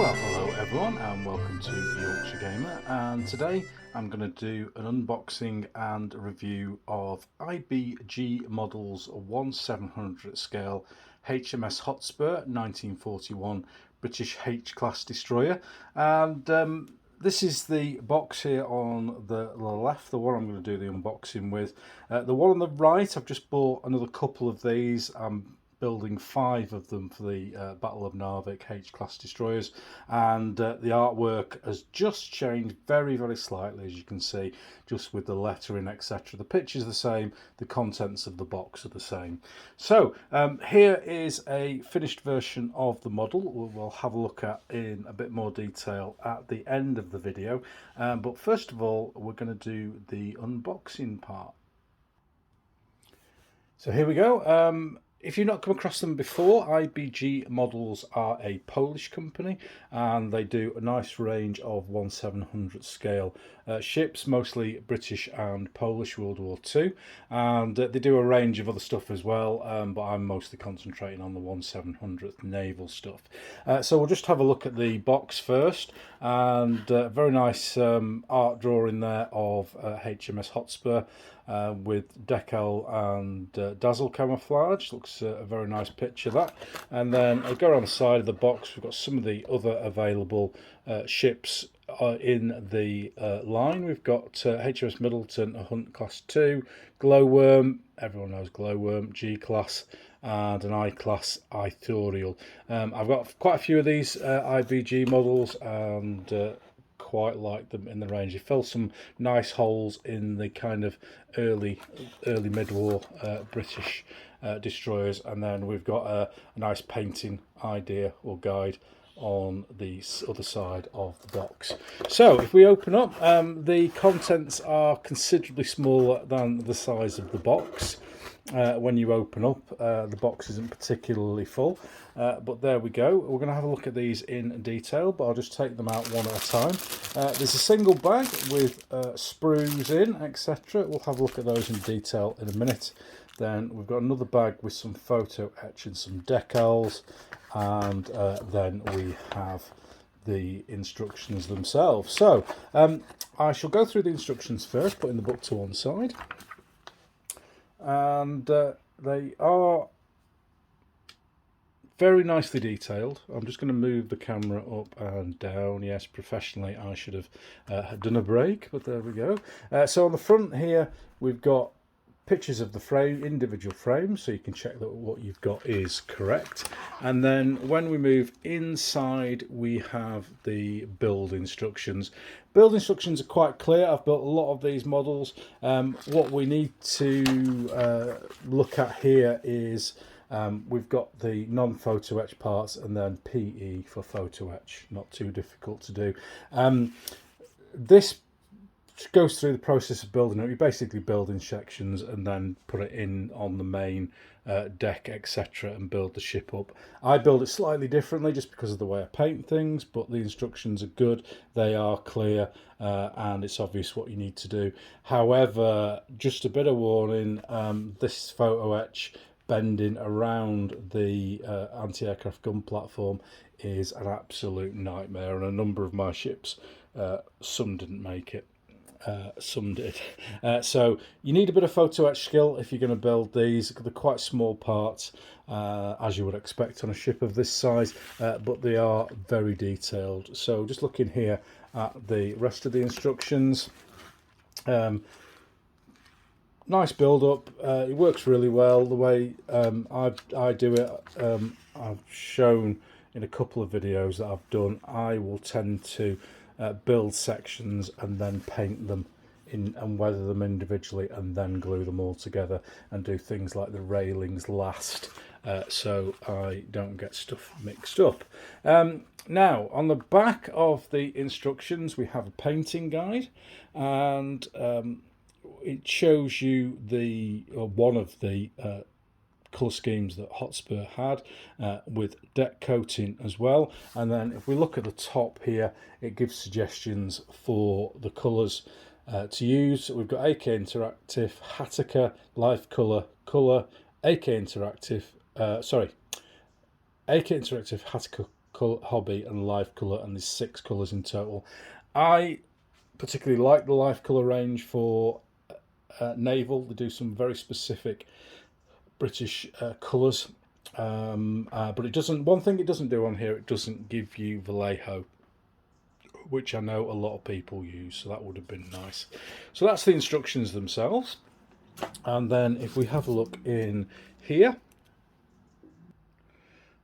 Well, hello everyone and welcome to Yorkshire Gamer, and today I'm going to do an unboxing and review of IBG Models 1/700 scale HMS Hotspur 1941 British H-class destroyer. And this is the box here on the left, the one I'm going to do the unboxing with. The one on the right, I've just bought another couple of these. I'm building 5 of them for the Battle of Narvik H-class destroyers, and the artwork has just changed very slightly, as you can see, just with the lettering, etc. The picture's the same, the contents of the box are the same. So here is a finished version of the model we'll have a look at in a bit more detail at the end of the video, but first of all we're going to do the unboxing part. So here we go. If you've not come across them before, IBG Models are a Polish company, and they do a nice range of 1/700 scale ships, mostly British and Polish World War II, and they do a range of other stuff as well, but I'm mostly concentrating on the 1/700th naval stuff. So we'll just have a look at the box first, and very nice art drawing there of HMS Hotspur. With decal and dazzle camouflage. Looks a very nice picture, that. And then I'll go around the side of the box. We've got some of the other available ships in the line. We've got HMS Middleton, a Hunt Class 2, Glowworm, everyone knows Glowworm, G-Class, and an I-Class Ithoriel. I've got quite a few of these IBG models, and quite like them in the range. They fill some nice holes in the kind of early mid-war British destroyers, and then we've got a nice painting idea or guide on the other side of the box. So if we open up, the contents are considerably smaller than the size of the box. When you open up, the box isn't particularly full, but there we go. We're going to have a look at these in detail, but I'll just take them out one at a time. There's a single bag with sprues in, etc. We'll have a look at those in detail in a minute. Then we've got another bag with some photo etch and some decals, and then we have the instructions themselves. So I shall go through the instructions first, putting the book to one side. And they are very nicely detailed. I'm just going to move the camera up and down. Yes, professionally I should have done a break, but there we go. So on the front here we've got pictures of the frame, individual frames, so you can check that what you've got is correct. And then when we move inside, we have the build instructions. Build instructions are quite clear. I've built a lot of these models. What we need to look at here is we've got the non-photo etch parts, and then PE for photo etch. Not too difficult to do. This goes through the process of building it. You basically build in sections and then put it in on the main deck, etc., and build the ship up. I build it slightly differently just because of the way I paint things, but the instructions are good, they are clear, and it's obvious what you need to do. However, just a bit of warning, this photo etch bending around the anti-aircraft gun platform is an absolute nightmare, and a number of my ships, some didn't make it. Some did. So you need a bit of photo etch skill if you're going to build these. They're quite small parts, as you would expect on a ship of this size, but they are very detailed. So just looking here at the rest of the instructions, nice build up. It works really well the way I do it. I've shown in a couple of videos that I've done. I will tend to build sections and then paint them in and weather them individually, and then glue them all together and do things like the railings last, so I don't get stuff mixed up. Now on the back of the instructions we have a painting guide, and it shows you the one of the colour schemes that Hotspur had, with deck coating as well. And then if we look at the top here, it gives suggestions for the colours to use. We've got AK Interactive, Hataka, Life Colour, AK Interactive, AK Interactive, Hataka Hobby and Life Colour, and there's 6 colours in total. I particularly like the Life Colour range for naval. They do some very specific British colours, but it doesn't. One thing it doesn't do on here, it doesn't give you Vallejo, which I know a lot of people use, so that would have been nice. So that's the instructions themselves. And then if we have a look in here,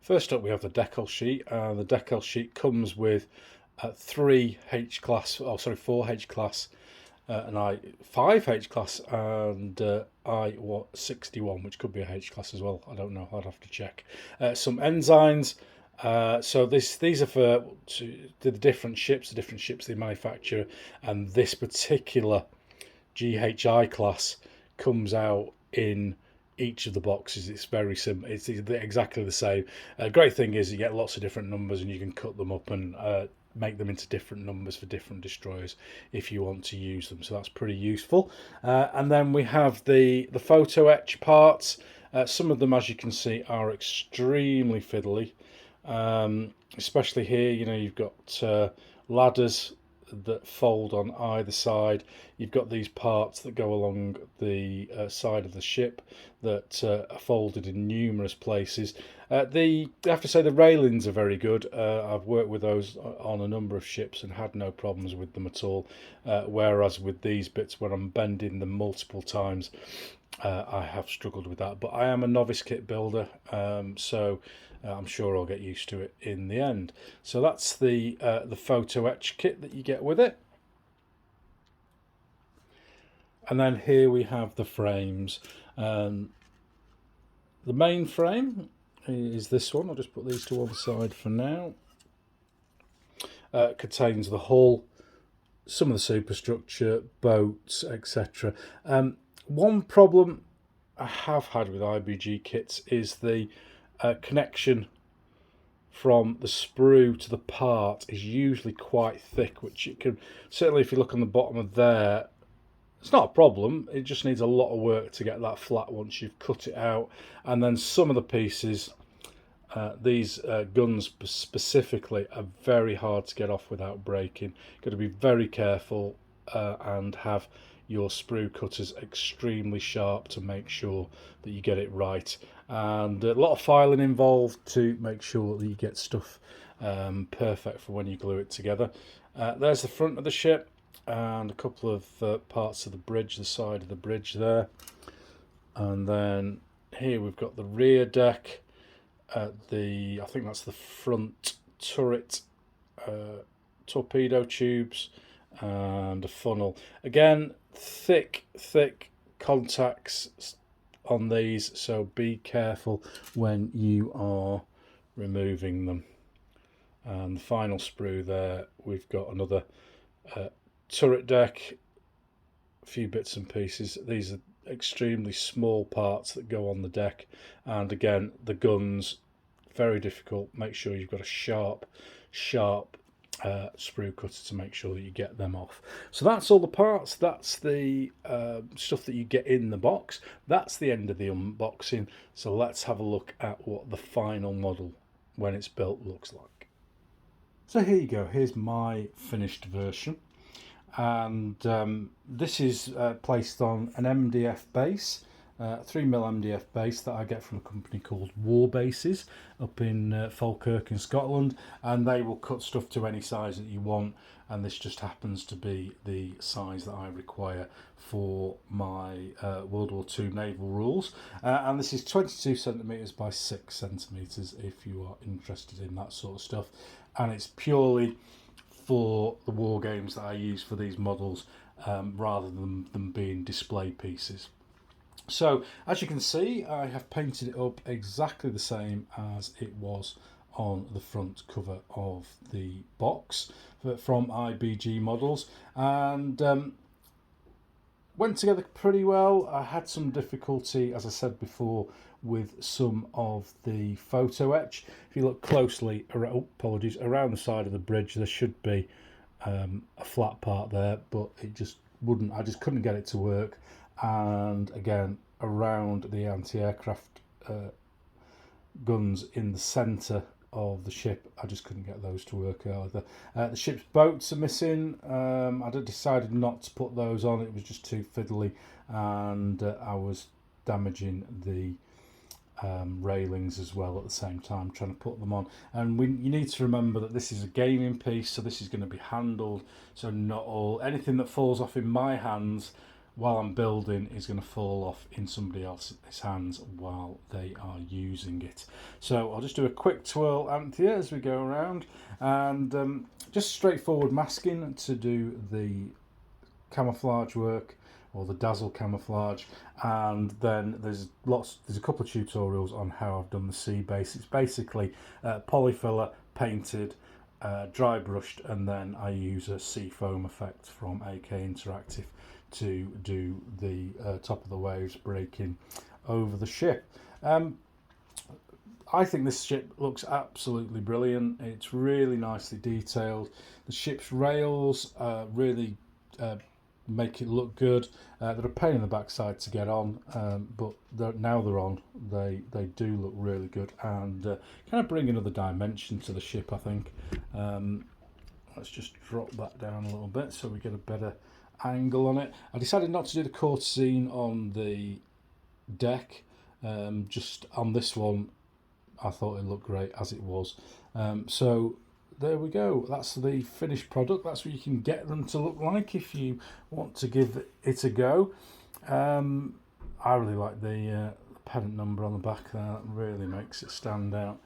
first up we have the decal sheet. The decal sheet comes with 3 H-class, oh sorry, 4 H-class, and 5 H-class, and I-61, which could be a H-class as well. I don't know, I'd have to check. Some enzymes. So these are for the different ships they manufacture, and this particular GHI class comes out in each of the boxes. It's very simple. It's exactly the same. Great thing is you get lots of different numbers, and you can cut them up and make them into different numbers for different destroyers if you want to use them. So that's pretty useful. And then we have the photo etch parts. Some of them, as you can see, are extremely fiddly. Especially here, you know, you've got ladders that fold on either side. You've got these parts that go along the side of the ship that are folded in numerous places. I have to say the railings are very good. I've worked with those on a number of ships and had no problems with them at all. Whereas with these bits, where I'm bending them multiple times, I have struggled with that. But I am a novice kit builder, so I'm sure I'll get used to it in the end. So that's the photo etch kit that you get with it. And then here we have the frames. The main frame is this one. I'll just put these to one side for now. Contains the hull, some of the superstructure, boats, etc. One problem I have had with IBG kits is the connection from the sprue to the part is usually quite thick, which it can, certainly if you look on the bottom of there, it's not a problem. It just needs a lot of work to get that flat once you've cut it out. And then some of the pieces, these guns specifically, are very hard to get off without breaking. Got to be very careful and have your sprue cutters extremely sharp to make sure that you get it right, and a lot of filing involved to make sure that you get stuff perfect for when you glue it together. There's the front of the ship and a couple of parts of the bridge, the side of the bridge there, and then here we've got the rear deck, I think that's the front turret, torpedo tubes, and a funnel. Again, thick contacts on these, so be careful when you are removing them. And the final sprue there, we've got another turret deck, a few bits and pieces. These are extremely small parts that go on the deck, and again the guns, very difficult. Make sure you've got a sharp sprue cutter to make sure that you get them off. So that's all the parts. That's the stuff that you get in the box. That's the end of the unboxing. So let's have a look at what the final model, when it's built, looks like. So here you go. Here's my finished version, and this is placed on an MDF base, 3mm MDF base that I get from a company called War Bases up in Falkirk in Scotland, and they will cut stuff to any size that you want, and this just happens to be the size that I require for my World War II naval rules, and this is 22 centimetres by 6 centimetres if you are interested in that sort of stuff, and it's purely for the war games that I use for these models, rather than them being display pieces. So as you can see, I have painted it up exactly the same as it was on the front cover of the box from IBG Models, and went together pretty well. I had some difficulty, as I said before, with some of the photo etch. If you look closely, around the side of the bridge, there should be a flat part there, but it just wouldn't. I just couldn't get it to work. And again, around the anti-aircraft guns in the centre of the ship. I just couldn't get those to work either. The ship's boats are missing. I decided not to put those on. It was just too fiddly, and I was damaging the railings as well at the same time, trying to put them on. And you need to remember that this is a gaming piece, so this is going to be handled. So not anything that falls off in my hands while I'm building is going to fall off in somebody else's hands while they are using it. So I'll just do a quick twirl, Anthea, as we go around, and just straightforward masking to do the camouflage work, or the dazzle camouflage. And then there's a couple of tutorials on how I've done the sea base. It's basically polyfiller painted, dry brushed, and then I use a sea foam effect from AK Interactive to do the top of the waves breaking over the ship. I think this ship looks absolutely brilliant. It's really nicely detailed. The ship's rails really make it look good. They're a pain in the backside to get on, but now they're on. They do look really good, and kind of bring another dimension to the ship, I think. Let's just drop that down a little bit so we get a better angle on it. I decided not to do the quarter scene on the deck. Just on this one, I thought it looked great as it was. So there we go. That's the finished product. That's what you can get them to look like if you want to give it a go. I really like the pennant number on the back there. That really makes it stand out.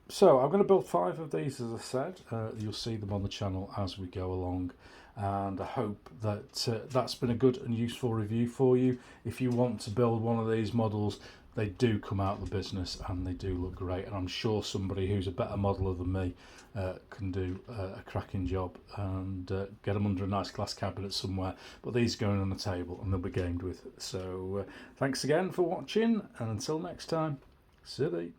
So I'm going to build 5 of these, as I said. You'll see them on the channel as we go along, and I hope that that's been a good and useful review for you. If you want to build one of these models, they do come out of the business and they do look great, and I'm sure somebody who's a better modeler than me can do a cracking job and get them under a nice glass cabinet somewhere. But these are going on the table and they'll be gamed with. So thanks again for watching, and until next time, see you.